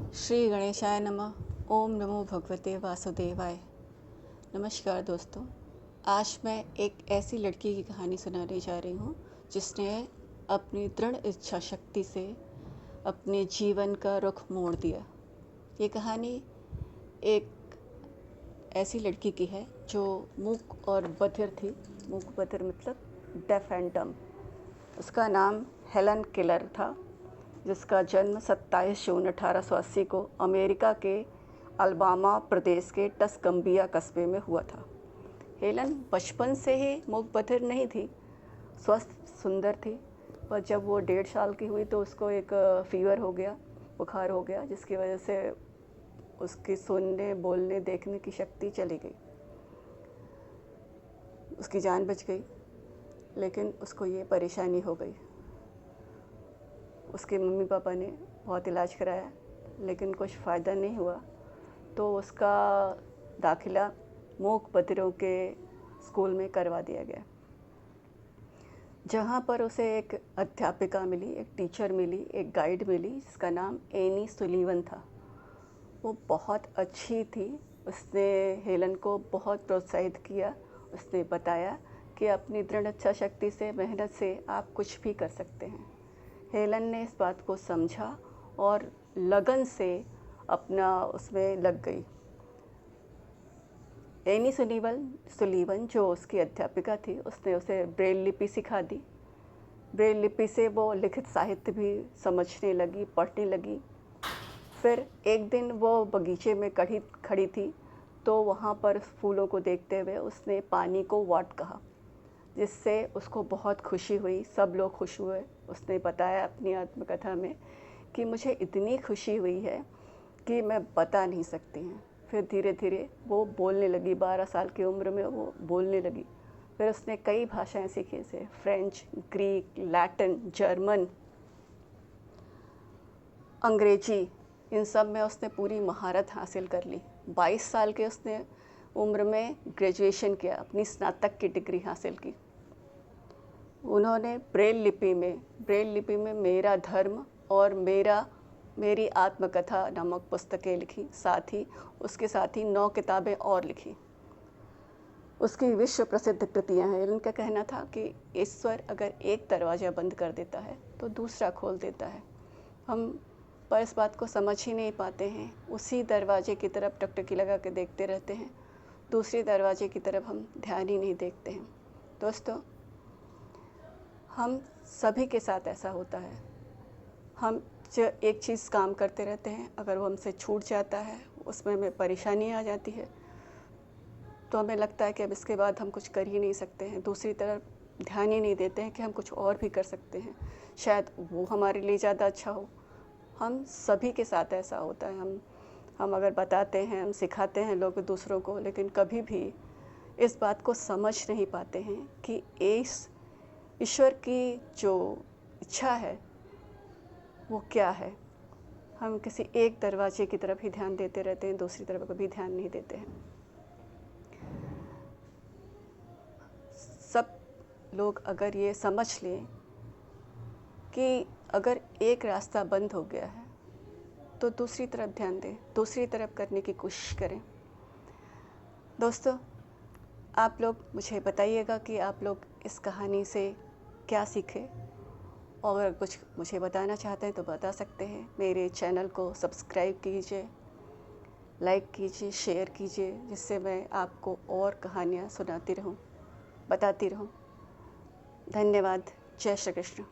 श्री गणेशाय नमः। ओम नमो भगवते वासुदेवाय। नमस्कार दोस्तों, आज मैं एक ऐसी लड़की की कहानी सुनाने जा रही हूँ जिसने अपनी दृढ़ इच्छा शक्ति से अपने जीवन का रुख मोड़ दिया। ये कहानी एक ऐसी लड़की की है जो मूक और बधिर थी। मूक बधिर मतलब डेफ एंड डम। उसका नाम हेलन केलर था, जिसका जन्म 27 जून 1880 को अमेरिका के अलबामा प्रदेश के टस्कम्बिया कस्बे में हुआ था। हेलन बचपन से ही मूक बधिर नहीं थी, स्वस्थ सुंदर थी, पर जब वो 1.5 साल की हुई तो उसको एक फीवर हो गया, बुखार हो गया, जिसकी वजह से उसकी सुनने, बोलने, देखने की शक्ति चली गई। उसकी जान बच गई, लेकिन उसको ये परेशानी हो गई। उसके मम्मी पापा ने बहुत इलाज कराया, लेकिन कुछ फ़ायदा नहीं हुआ, तो उसका दाखिला मूक बधिरों के स्कूल में करवा दिया गया, जहाँ पर उसे एक अध्यापिका मिली, एक टीचर मिली, एक गाइड मिली, जिसका नाम एनी सुलीवन था। वो बहुत अच्छी थी। उसने हेलन को बहुत प्रोत्साहित किया। उसने बताया कि अपनी दृढ़ इच्छा शक्ति से, मेहनत से आप कुछ भी कर सकते हैं। हेलन ने इस बात को समझा और लगन से अपना उसमें लग गई। एनी सुलीवन जो उसकी अध्यापिका थी, उसने उसे ब्रेल लिपि सिखा दी। ब्रेल लिपि से वो लिखित साहित्य भी समझने लगी, पढ़ने लगी। फिर एक दिन वो बगीचे में खड़ी थी, तो वहाँ पर फूलों को देखते हुए उसने पानी को वाट कहा, जिससे उसको बहुत खुशी हुई। सब लोग खुश हुए। उसने बताया अपनी आत्मकथा में कि मुझे इतनी खुशी हुई है कि मैं बता नहीं सकती हैं। फिर धीरे धीरे वो बोलने लगी। 12 साल की उम्र में वो बोलने लगी। फिर उसने कई भाषाएं सीखी, जैसे फ्रेंच, ग्रीक, लैटिन, जर्मन, अंग्रेजी। इन सब में उसने पूरी महारत हासिल कर ली। 22 साल के उसने उम्र में ग्रेजुएशन किया, अपनी स्नातक की डिग्री हासिल की। उन्होंने ब्रेल लिपि में मेरा धर्म और मेरी आत्मकथा नामक पुस्तकें लिखी। उसके साथ ही 9 किताबें और लिखी। उसकी विश्व प्रसिद्ध कृतियाँ हैं। उनका कहना था कि ईश्वर अगर एक दरवाज़ा बंद कर देता है तो दूसरा खोल देता है। हम पर इस बात को समझ ही नहीं पाते हैं। उसी दरवाजे की तरफ टकटकी लगा के देखते रहते हैं, दूसरे दरवाजे की तरफ हम ध्यान ही नहीं देखते हैं। दोस्तों, हम सभी के साथ ऐसा होता है। हम एक चीज़ काम करते रहते हैं, अगर वो हमसे छूट जाता है, उसमें हमें परेशानी आ जाती है, तो हमें लगता है कि अब इसके बाद हम कुछ कर ही नहीं सकते हैं। दूसरी तरफ ध्यान ही नहीं देते हैं कि हम कुछ और भी कर सकते हैं, शायद वो हमारे लिए ज़्यादा अच्छा हो। हम सभी के साथ ऐसा होता है। हम अगर बताते हैं, हम सिखाते हैं लोग दूसरों को, लेकिन कभी भी इस बात को समझ नहीं पाते हैं कि ईश्वर की जो इच्छा है वो क्या है। हम किसी एक दरवाजे की तरफ ही ध्यान देते रहते हैं, दूसरी तरफ कभी ध्यान नहीं देते हैं। सब लोग अगर ये समझ लें कि अगर एक रास्ता बंद हो गया है तो दूसरी तरफ ध्यान दें, दूसरी तरफ करने की कोशिश करें। दोस्तों, आप लोग मुझे बताइएगा कि आप लोग इस कहानी से क्या सीखे, और अगर कुछ मुझे बताना चाहते हैं तो बता सकते हैं। मेरे चैनल को सब्सक्राइब कीजिए, लाइक कीजिए, शेयर कीजिए, जिससे मैं आपको और कहानियाँ सुनाती रहूँ, बताती रहूँ। धन्यवाद। जय श्री कृष्ण।